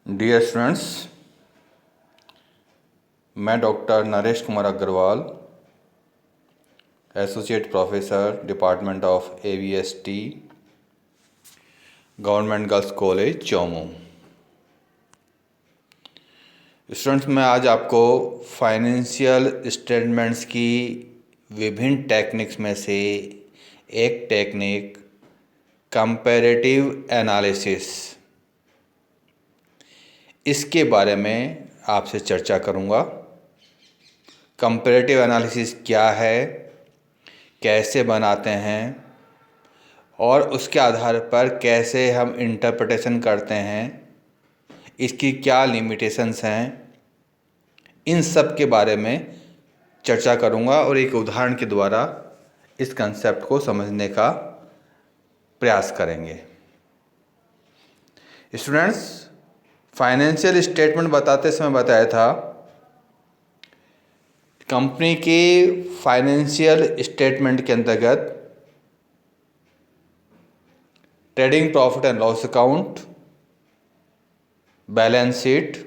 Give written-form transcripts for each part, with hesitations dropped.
Dear students, मैं doctor Naresh Kumar Agrawal, associate professor department of AVST, government girls college Chomu. Students, मैं आज आपको फाइनेंशियल स्टेटमेंट्स की विभिन्न टेक्निक्स में से एक टेक्निक कंपैरेटिव एनालिसिस, इसके बारे में आपसे चर्चा करूंगा। कंपैरेटिव एनालिसिस क्या है, कैसे बनाते हैं और उसके आधार पर कैसे हम इंटरप्रिटेशन करते हैं, इसकी क्या लिमिटेशंस हैं, इन सब के बारे में चर्चा करूंगा और एक उदाहरण के द्वारा इस कंसेप्ट को समझने का प्रयास करेंगे। स्टूडेंट्स, फाइनेंशियल स्टेटमेंट बताते समय बताया था कंपनी के फाइनेंशियल स्टेटमेंट के अंतर्गत trading profit and loss account, balance sheet,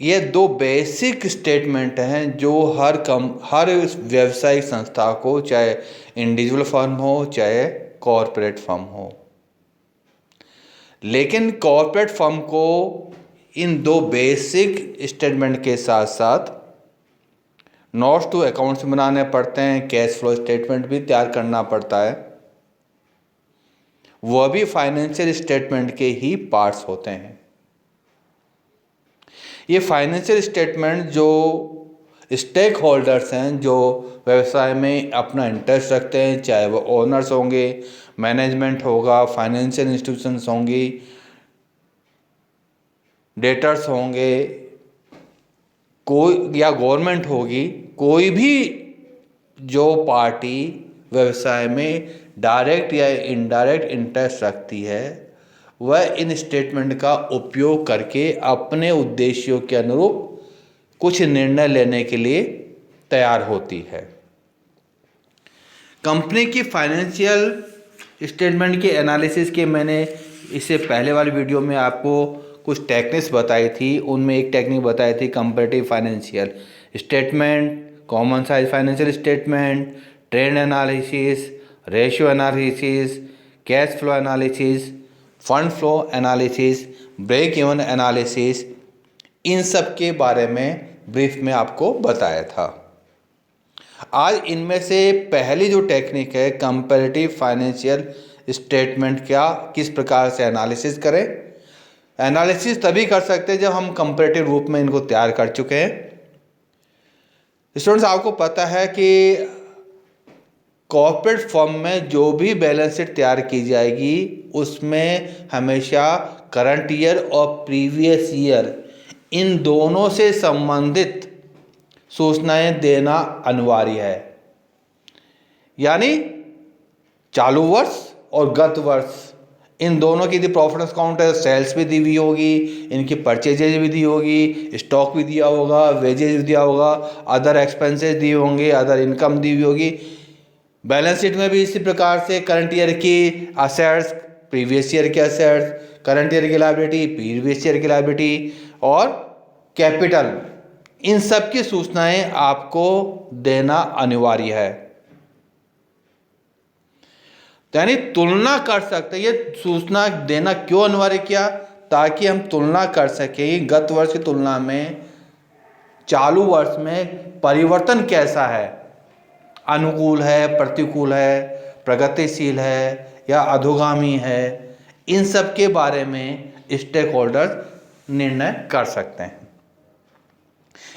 ये दो बेसिक स्टेटमेंट हैं जो हर व्यावसायिक संस्था को, चाहे इंडिविजुअल फर्म हो चाहे कॉरपोरेट फर्म हो, लेकिन कॉरपोरेट फर्म को इन दो बेसिक स्टेटमेंट के साथ साथ नोट्स टू अकाउंट्स बनाने पड़ते हैं, कैश फ्लो स्टेटमेंट भी तैयार करना पड़ता है। वह भी फाइनेंशियल स्टेटमेंट के ही पार्ट्स होते हैं। ये फाइनेंशियल स्टेटमेंट जो स्टेक होल्डर्स हैं, जो व्यवसाय में अपना इंटरेस्ट रखते हैं, चाहे वो ओनर्स होंगे, मैनेजमेंट होगा, फाइनेंशियल इंस्टीट्यूशंस होंगी, डेटर्स होंगे, कोई या गवर्नमेंट होगी, कोई भी जो पार्टी व्यवसाय में डायरेक्ट या इनडायरेक्ट इंटरेस्ट रखती है, वह इन स्टेटमेंट का उपयोग करके अपने उद्देश्यों के अनुरूप कुछ निर्णय लेने के लिए तैयार होती है। कंपनी की फाइनेंशियल स्टेटमेंट के एनालिसिस के मैंने इससे पहले वाली वीडियो में आपको कुछ टेक्निक्स बताई थी। उनमें एक टेक्निक बताई थी comparative financial statement, common size financial statement, trend analysis, ratio analysis, cash flow analysis, fund flow analysis, break even analysis, इन सब के बारे में ब्रीफ में आपको बताया था। आज इनमें से पहली जो टेक्निक है कंपैरेटिव फाइनेंशियल स्टेटमेंट, क्या किस प्रकार से एनालिसिस करें। एनालिसिस तभी कर सकते हैं जब हम कंपैरेटिव रूप में इनको तैयार कर चुके हैं। स्टूडेंट्स, आपको पता है कि कॉर्पोरेट फर्म में जो भी बैलेंस शीट तैयार की जाएगी उसमें हमेशा करंट ईयर और प्रीवियस ईयर, इन दोनों से संबंधित सूचनाएं देना अनिवार्य है। यानी चालू वर्ष और गत वर्ष, इन दोनों की यदि प्रॉफिट अकाउंट है, सेल्स भी दी हुई होगी, इनकी परचेजेज भी दी होगी, स्टॉक भी दिया होगा, वेजेज भी दिया होगा, अदर एक्सपेंसेस दिए होंगे, अदर इनकम दी हुई होगी। बैलेंस शीट में भी इसी प्रकार से करंट ईयर की असेट्स, प्रीवियस ईयर के असेट्स, करंट ईयर की लायबिलिटी, प्रीवियस ईयर की लायबिलिटी और कैपिटल, इन सब की सूचनाएं आपको देना अनिवार्य है। यानी तुलना कर सकते हैं। ये सूचना देना क्यों अनिवार्य किया? ताकि हम तुलना कर सकें गत वर्ष की तुलना में चालू वर्ष में परिवर्तन कैसा है, अनुकूल है, प्रतिकूल है, प्रगतिशील है या अधोगामी है। इन सब के बारे में स्टेक होल्डर्स निर्णय कर सकते हैं।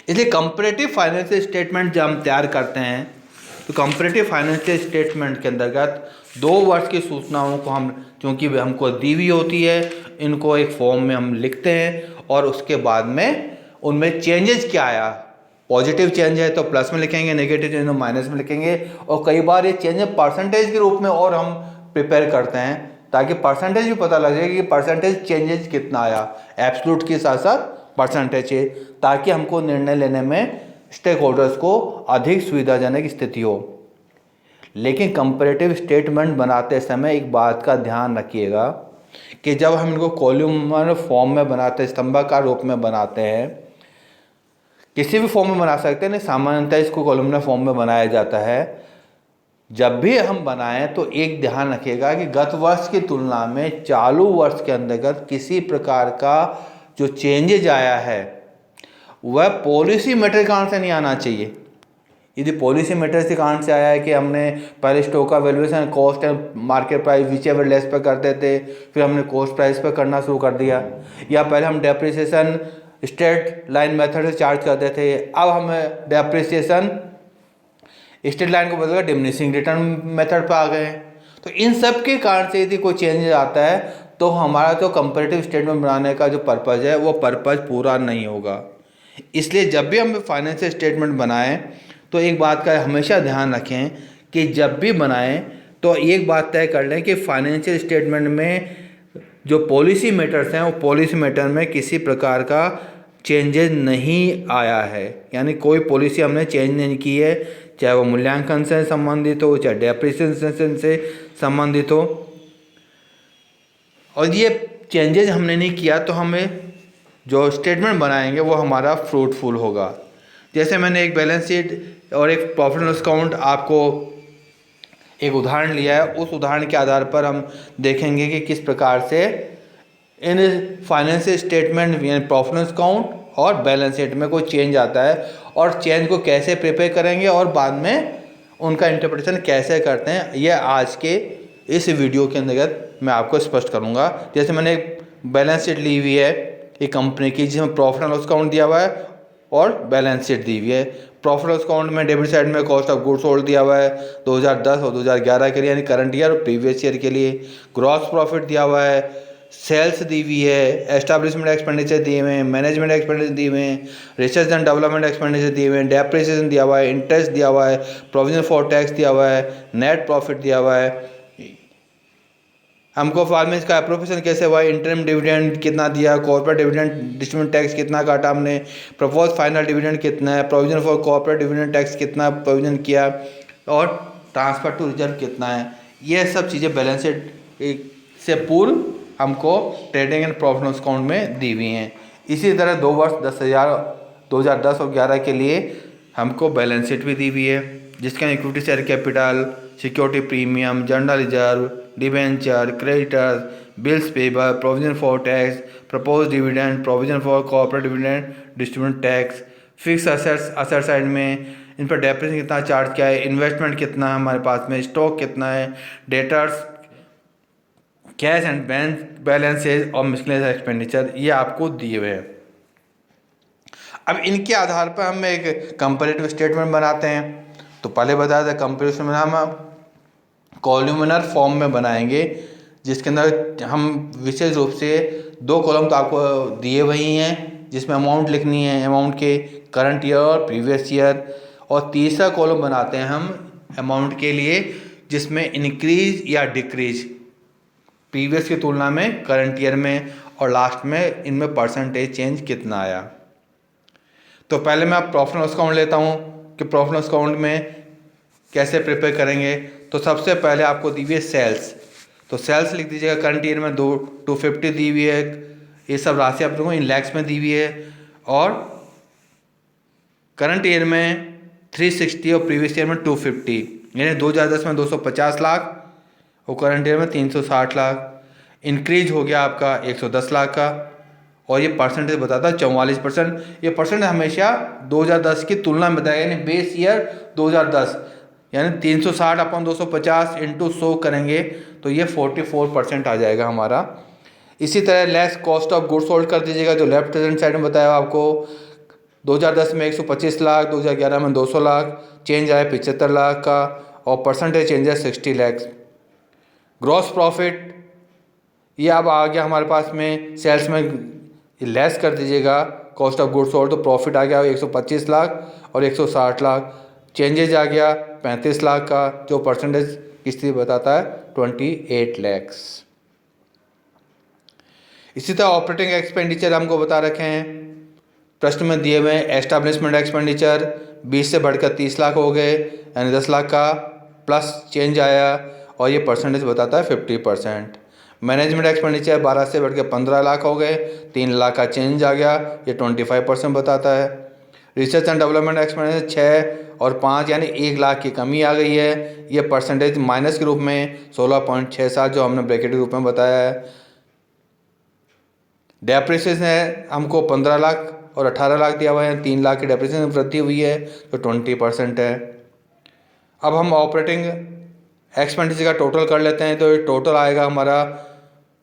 इसलिए कंपैरेटिव फाइनेंशियल स्टेटमेंट जब हम तैयार करते हैं तो कंपैरेटिव फाइनेंशियल स्टेटमेंट के अंतर्गत 2 वर्ष की सूचनाओं को हम, क्योंकि हमको दी हुई होती है, इनको एक फॉर्म में हम लिखते हैं और उसके बाद में उनमें चेंजेस क्या आया। पॉजिटिव चेंज है तो प्लस में लिखेंगे, नेगेटिव चेंज है तो माइनस में लिखेंगे। और कई बार ये चेंज परसेंटेज के रूप में और हम प्रिपेयर करते हैं ताकि परसेंटेज भी पता लग जाए कि परसेंटेज चेंजेस कितना आया, एब्सोल्यूट के साथ साथ परसेंटेज है, ताकि हमको निर्णय लेने में स्टेक होल्डर्स को अधिक सुविधाजनक स्थिति हो। लेकिन कंपैरेटिव स्टेटमेंट बनाते समय एक बात का ध्यान रखिएगा कि जब हम इनको कॉलमर फॉर्म में बनाते हैं, स्तंभाकार रूप में बनाते हैं, किसी भी फॉर्म में बना सकते हैं, नहीं सामान्यतः इसको कॉलमर फॉर्म में बनाया जाता है। जब भी हम बनाएं तो एक ध्यान रखिएगा कि गत वर्ष की तुलना में चालू वर्ष के अंतर्गत किसी प्रकार का जो चेंजेज आया है वह पॉलिसी मैटर के कारण से नहीं आना चाहिए। यदि पॉलिसी मैटर के कारण से आया है कि हमने पहले स्टॉक का valuation cost and market price which ever less पे करते थे, फिर हमने कॉस्ट प्राइस पे करना शुरू कर दिया, या पहले हम डेप्रिसिएशन स्ट्रेट लाइन मेथड से चार्ज करते थे, अब हमें डेप्रिसिएशन स्ट्रेट लाइन को बदलकर डिमिनिशिंग रिटर्न मेथड पर आ गए हैं, तो इन सब के कारण से यदि कोई चेंज आता है तो हमारा जो कंपैरेटिव स्टेटमेंट बनाने का जो पर्पज़ है वो पर्पज़ पूरा नहीं होगा। इसलिए जब भी हम फाइनेंशियल स्टेटमेंट बनाएं तो एक बात का हमेशा ध्यान रखें कि जब भी बनाएं तो एक बात तय कर लें कि फाइनेंशियल स्टेटमेंट में जो पॉलिसी मैटर्स हैं वो पॉलिसी मैटर में किसी प्रकार का चेंजेस नहीं आया है, यानी कोई पॉलिसी हमने चेंज नहीं की है, चाहे वो मूल्यांकन से संबंधित हो, चाहे डेप्रिसिएशन से संबंधित हो, और ये चेंजेस हमने नहीं किया तो हमें जो स्टेटमेंट बनाएंगे वो हमारा फ्रूटफुल होगा। जैसे मैंने एक बैलेंस शीट और एक प्रॉफिट एंड लॉस अकाउंट आपको एक उदाहरण लिया है, उस उदाहरण के आधार पर हम देखेंगे कि किस प्रकार से इन फाइनेंशियल स्टेटमेंट यानी प्रॉफिट एंड लॉस अकाउंट और बैलेंस शीट में कोई चेंज आता है और चेंज को कैसे प्रिपेयर करेंगे और बाद में उनका इंटरप्रिटेशन कैसे करते हैं, यह आज के इस वीडियो के अंतर्गत मैं आपको स्पष्ट करूंगा। जैसे मैंने एक बैलेंस शीट ली हुई है एक कंपनी की जिसमें प्रॉफिट एंड लॉस अकाउंट दिया हुआ है और बैलेंस शीट दी हुई है। प्रॉफिट लॉस अकाउंट में डेबिट साइड में कॉस्ट ऑफ गुड्स सोल्ड दिया हुआ है 2010 और 2011 के लिए यानी करंट ईयर और प्रीवियस ईयर के लिए। ग्रॉस प्रॉफिट दिया हुआ है, सेल्स दी हुई है, एस्टैब्लिशमेंट एक्सपेंडिचर दिए हुए हैं, मैनेजमेंट एक्सपेंडिचर दिए हुए हैं, रिसर्च एंड डेवलपमेंट एक्सपेंडिचर दिए हुए हैं, डेप्रिसिएशन दिया हुआ है, इंटरेस्ट दिया हुआ है, प्रोविजन फॉर टैक्स दिया हुआ है, नेट प्रॉफिट दिया हुआ है। हमको बाद में इसका अप्रोप्रिएशन कैसे हुआ, इंटरिम डिविडेंड कितना दिया, कॉर्पोरेट डिविडेंड डिस्ट्रीब्यूशन टैक्स कितना काटा हमने, प्रपोज फाइनल डिविडेंड कितना है, provision for corporate dividend tax कितना प्रोविजन किया और ट्रांसफर टू रिजर्व कितना है। ये सब चीज़ें बैलेंस शीट से पूर्व हमको trading and profit loss account में दी हुई हैं। इसी तरह 2 वर्ष 2010 और 11 के लिए हमको बैलेंस शीट भी दी हुई है जिसका equity share capital, security premium, general reserve, debenture, creditors, bills payable, provision for tax, propose dividend, provision for corporate dividend distribution tax, fix asset side में इन पर डेप्रिसिएशन कितना चार्ज किया है, इन्वेस्टमेंट कितना है हमारे पास में, स्टॉक कितना है, debtors, cash and bank balances और मिसलेनियस एक्सपेंडिचर, ये आपको दिए हुए हैं। अब इनके आधार पर हम एक कंपैरेटिव स्टेटमेंट बनाते हैं। तो पहले बताया था कंपैरेटिव में हम कॉलमनर फॉर्म में बनाएंगे जिसके अंदर हम विशेष रूप से 2 कॉलम तो आपको दिए वही हैं जिसमें अमाउंट लिखनी है, अमाउंट के करंट ईयर और प्रीवियस ईयर, और तीसरा कॉलम बनाते हैं हम अमाउंट के लिए जिसमें इंक्रीज या डिक्रीज प्रीवियस की तुलना में करंट ईयर में, और लास्ट में इनमें परसेंटेज चेंज कितना आया। तो पहले मैं प्रॉफिट लॉस अकाउंट लेता हूँ कि प्रॉफिट लॉस अकाउंट में कैसे प्रिपेयर करेंगे। तो सबसे पहले आपको दी हुई है सेल्स, तो सेल्स लिख दीजिएगा। करंट ईयर में 250 दी हुई है, ये सब राशि आप लोगों को इन लैक्स में दी हुई है, और करंट ईयर में 360 और प्रीवियस ईयर में 250, यानी 2010 में 250 लाख और करंट ईयर में 360 लाख। इंक्रीज हो गया आपका 110 लाख का, और ये परसेंटेज बताता है 44%। ये परसेंट हमेशा 2010 की तुलना में बताएगा, यानी बेस ईयर 2010, यानी 360 अपन 250 इंटू 100 करेंगे तो ये 44% आ जाएगा हमारा। इसी तरह less cost of goods sold कर दीजिएगा, जो लेफ्ट हैंड साइड में बताया आपको। 2010 में 125 लाख, 2011 में 200 लाख, चेंज आया 75 लाख का, और परसेंटेज चेंज है 60 लाख। ग्रॉस प्रॉफिट ये अब आ गया हमारे पास में, सेल्स में लेस कर दीजिएगा कॉस्ट ऑफ गुड्स सोल्ड, तो प्रॉफिट आ गया 125 लाख और 160 लाख। चेंजेज आ गया 35 लाख का, जो परसेंटेज किसकी बताता है 28 लैक्स। इसी तरह ऑपरेटिंग एक्सपेंडिचर हमको बता रखे हैं, प्रश्न में दिए हुए हैं। एस्टैब्लिशमेंट एक्सपेंडिचर 20 से बढ़कर 30 लाख हो गए, यानी 10 लाख का। प्लस चेंज आया और ये परसेंटेज बताता है 50%। मैनेजमेंट एक्सपेंडिचर 12 से बढ़ के 15 लाख हो गए, 3 लाख का चेंज आ गया, ये 25% बताता है। रिसर्च एंड डेवलपमेंट एक्सपेंडिचर 6 और 5 यानी 1 लाख की कमी आ गई है, ये परसेंटेज माइनस के रूप में 16.67 जो हमने ब्रैकेट के रूप में बताया है। डेप्रिसिएशन है हमको 15 लाख और 18 लाख दिया हुआ है, 3 लाख की डेप्रिसिएशन वृद्धि हुई है तो 20% है। अब हम ऑपरेटिंग एक्सपेंडिचर का टोटल कर लेते हैं, तो ये टोटल आएगा हमारा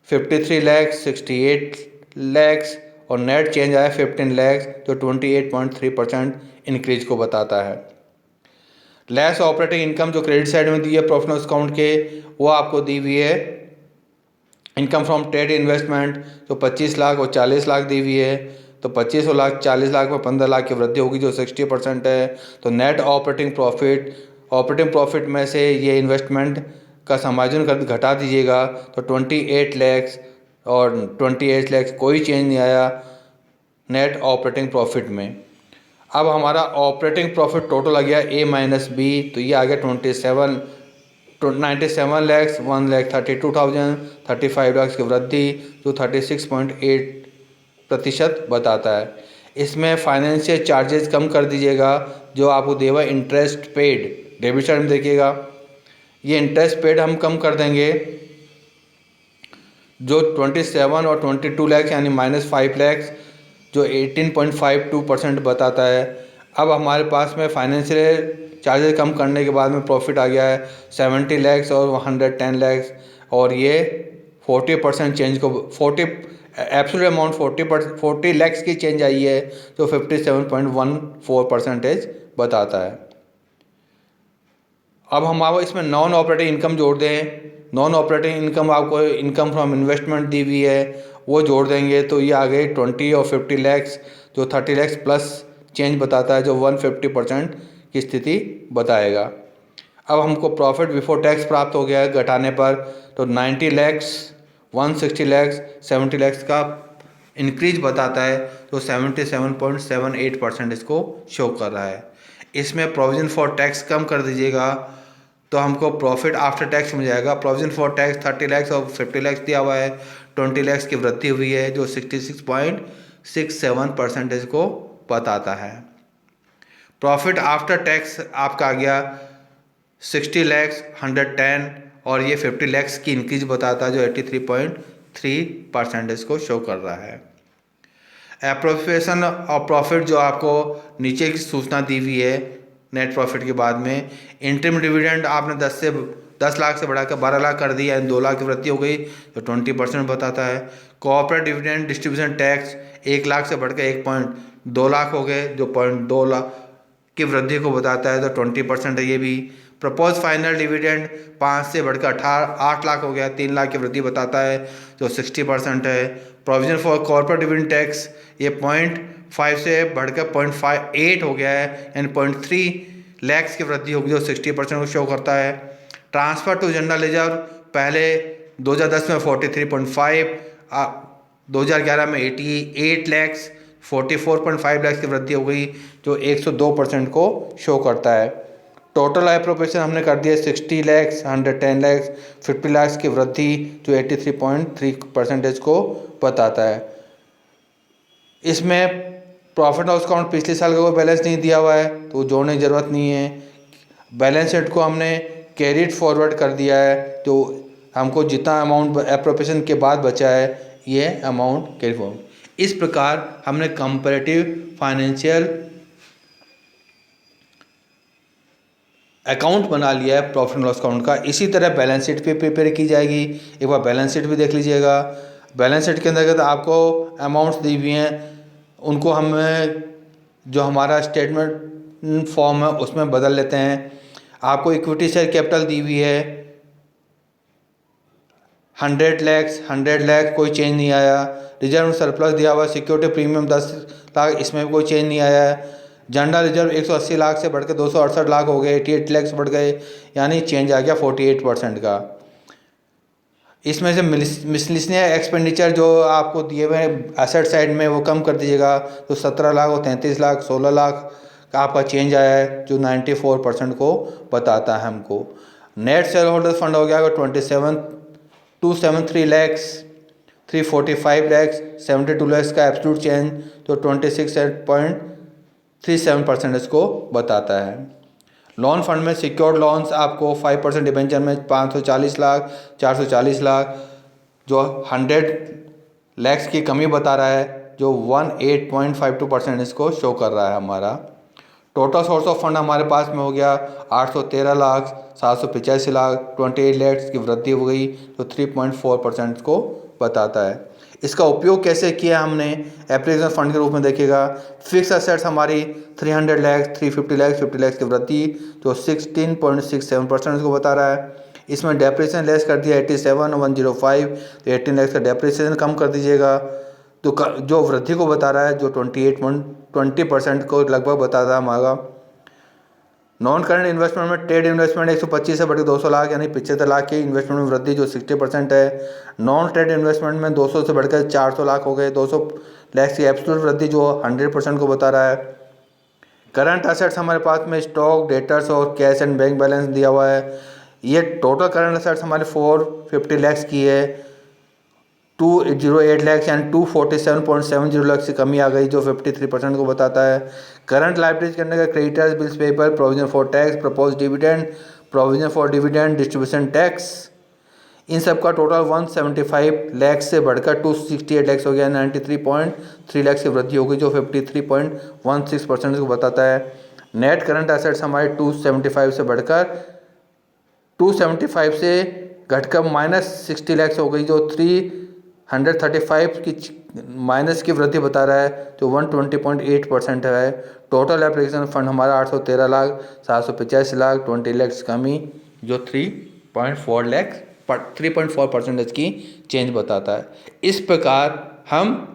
53 लाख, 68 लैक्स और नेट चेंज आया 15 लैक्स जो 28.3% इंक्रीज को बताता है। लेस ऑपरेटिंग इनकम जो क्रेडिट साइड में दी है प्रॉफिट लॉस अकाउंट के, वो आपको दी हुई है इनकम फ्रॉम ट्रेड इन्वेस्टमेंट जो 25 लाख और 40 लाख दी हुई है, तो 25 लाख 40 लाख में 15 लाख की वृद्धि होगी जो 60% है। तो नेट ऑपरेटिंग प्रॉफिट में से ये इन्वेस्टमेंट का समायोजन कर घटा दीजिएगा तो 28 लैक्स और 28 लैक्स कोई चेंज नहीं आया नेट ऑपरेटिंग प्रॉफिट में। अब हमारा ऑपरेटिंग प्रॉफिट टोटल आ गया ए माइनस बी, तो ये आ गया 97 लैक्स 1,32,000, 35 लाख की वृद्धि जो 36.8% बताता है। इसमें फाइनेंशियल चार्जेस कम कर दीजिएगा जो आपको देगा इंटरेस्ट पेड, डेबिट साइड में देखिएगा ये इंटरेस्ट पेड हम कम कर देंगे जो 27 और 22 लैक्स यानी -5 लैक्स जो 18.52% बताता है। अब हमारे पास में फाइनेंशियल चार्जेस कम करने के बाद में प्रॉफिट आ गया है 70 लैक्स और 110 लैक्स और ये 40% चेंज को 40 एब्सोल्यूट अमाउंट 40 लैक्स की चेंज आई है जो 57.14% बताता है। अब हम आपको इसमें नॉन ऑपरेटिंग इनकम जोड़ दें। नॉन ऑपरेटिंग इनकम आपको इनकम फ्रॉम इन्वेस्टमेंट दी हुई है वो जोड़ देंगे तो ये आ गई 20 और 50 लैक्स जो 30 लैक्स प्लस चेंज बताता है जो 150% की स्थिति बताएगा। अब हमको प्रॉफिट बिफोर टैक्स प्राप्त हो गया है घटाने पर, तो 90 लैक्स 160 लैक्स 70 लैक्स का इंक्रीज बताता है तो 77.78% इसको शो कर रहा है। इसमें प्रोविजन फॉर टैक्स कम कर दीजिएगा तो हमको प्रॉफिट आफ्टर टैक्स मिल जाएगा। प्रोविजन फॉर टैक्स 30 लैक्स और 50 लैक्स दिया हुआ है, 20 लैक्स की वृद्धि हुई है जो 66.67% को बताता है। प्रॉफिट आफ्टर टैक्स आपका आ गया 60 लैक्स 110 और ये 50 लैक्स की इंक्रीज बताता है जो 83.3% को शो कर रहा है। एप्रोप्रिएशन ऑफ प्रॉफिट जो आपको नीचे की सूचना दी हुई है नेट प्रॉफिट के बाद में, इंटरिम डिविडेंड आपने 10 लाख से बढ़ाकर 12 लाख कर दिया, 2 लाख की वृद्धि हो गई तो 20% बताता है। Corporate dividend distribution tax 1 lakh से बढ़कर 1.2 लाख हो गए जो 0.2 लाख की वृद्धि को बताता है तो 20% है ये भी। प्रपोज फाइनल डिविडेंड 5 से बढ़कर 8 लाख हो गया, 3 लाख की वृद्धि बताता है जो 60% है। Provision for corporate dividend tax ये 0.5 से बढ़कर 0.58 हो गया है यानी 0.3 लैक्स की वृद्धि होगी जो 60% को शो करता है। ट्रांसफ़र टू जनरल रिजर्व पहले 2010 में 43.5, 2011 में 88 लैक्स 44.5 लैक्स की वृद्धि हो गई जो 102% को शो करता है। टोटल एप्रोप्रिएशन हमने कर दिया 60 लैक्स 110 लैक्स 50 लैक्स की वृद्धि जो 83.3% को बताता है। इसमें प्रॉफिट लॉस अकाउंट पिछले साल का कोई बैलेंस नहीं दिया हुआ है तो जोड़ने की ज़रूरत नहीं है। बैलेंस शीट को हमने कैरिड फॉरवर्ड कर दिया है तो हमको जितना अमाउंट एप्रोप्रिएशन के बाद बचा है ये अमाउंट कैरी फॉरवर्ड। इस प्रकार हमने कंपैरेटिव फाइनेंशियल अकाउंट बना लिया है प्रॉफिट एंड लॉस अकाउंट का। इसी तरह बैलेंस शीट भी प्रिपेयर की जाएगी, एक बार बैलेंस शीट भी देख लीजिएगा। बैलेंस शीट के अंतर्गत आपको अमाउंट्स दी हुई हैं उनको हम जो हमारा स्टेटमेंट फॉर्म है उसमें बदल लेते हैं। आपको इक्विटी शेयर कैपिटल दी हुई है 100 लाख कोई चेंज नहीं आया। रिजर्व सरप्लस दिया हुआ, सिक्योरिटी प्रीमियम 10 लाख इसमें भी कोई चेंज नहीं आया है। जनरल रिजर्व 180 लाख से बढ़कर 268 लाख हो गए, 88 लाख बढ़ गए यानी चेंज आ गया 48% का। इसमें से मिसलिनियस एक्सपेंडिचर जो आपको दिए हुए एसेट साइड में वो कम कर दीजिएगा तो 17 लाख और 33 लाख 16 लाख का आपका चेंज आया है जो 94% को बताता है हमको। नेट शेयर होल्डर फंड हो गया 273 लैक्स, 345 लैक्स, 72 लैक्स का एब्सोल्यूट चेंज तो 26.37% इसको बताता है। लोन फंड में सिक्योर्ड लोन्स आपको 5% डिबेंचर में 540 लाख, 440 लाख, जो 100 लैक्स की कमी बता रहा है, जो 18.52% इसको शो कर रहा है हमारा। टोटल सोर्स ऑफ फंड हमारे पास में हो गया 813 लाख, 785 लाख, 28 लैक्स की वृद्धि हो गई तो 3.4% को बताता है। इसका उपयोग कैसे किया हमने एप्लीकेशन फंड के रूप में देखिएगा। फिक्स एसेट्स हमारी 300 लैक्स, 350 लैक्स, 50 लैक्स की वृद्धि तो 16.67% इसको बता रहा है। इसमें डेप्रिसिएशन लेस कर दिया 87,105 तो 18 लैक्स का डेप्रिसिएशन कम कर दीजिएगा तो जो वृद्धि को बता रहा है जो 28.20% को लगभग बताता है हमारा। नॉन करंट इन्वेस्टमेंट में ट्रेड इन्वेस्टमेंट 125 से बढ़कर 200 लाख यानी 75 लाख की इन्वेस्टमेंट में वृद्धि जो 60% है। नॉन ट्रेड इन्वेस्टमेंट में 200 से बढ़कर 400 लाख हो गए, 200 लाख की एब्सोल्यूट वृद्धि जो 100% को बता रहा है। करंट एसेट्स हमारे पास में स्टॉक, डेटर्स और कैश एंड बैंक बैलेंस दिया हुआ है। ये टोटल करंट एसेट्स हमारे 450 लैक्स की है, 208 लैक्स एंड 247.70 लैक्स की कमी आ गई जो 53% को बताता है। करंट लाइबिलिटीज करने का creditors, bills paper, provision for tax, propose dividend, provision for dividend, distribution tax, इन सब का टोटल 175 लैक्स से बढ़कर 268 लैक्स हो गया, 93.3 लैक्स की वृद्धि हो गई जो 53.16% को बताता है। नेट करंट एसेट्स हमारे 275 से बढ़कर 275 से घटकर -60 लैक्स हो गई जो 335 की माइनस की वृद्धि बता रहा है तो 120.8% है। टोटल एप्लीकेशन फंड हमारा 813 लाख, 785 लाख, 20 लैक्स कमी जो 3.4% की चेंज बताता है। इस प्रकार हम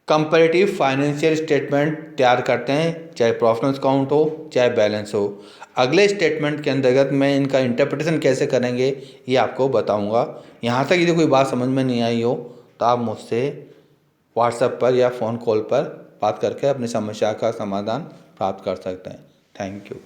कंपैरेटिव फाइनेंशियल स्टेटमेंट तैयार करते हैं, चाहे प्रॉफिट एंड अकाउंट हो चाहे बैलेंस हो। अगले स्टेटमेंट के अंतर्गत मैं इनका इंटरप्रिटेशन कैसे करेंगे ये आपको बताऊंगा। यहाँ तक यदि कोई बात समझ में नहीं आई हो तो आप मुझसे व्हाट्सएप पर या फ़ोन कॉल पर बात करके अपनी समस्या का समाधान प्राप्त कर सकते हैं। Thank you.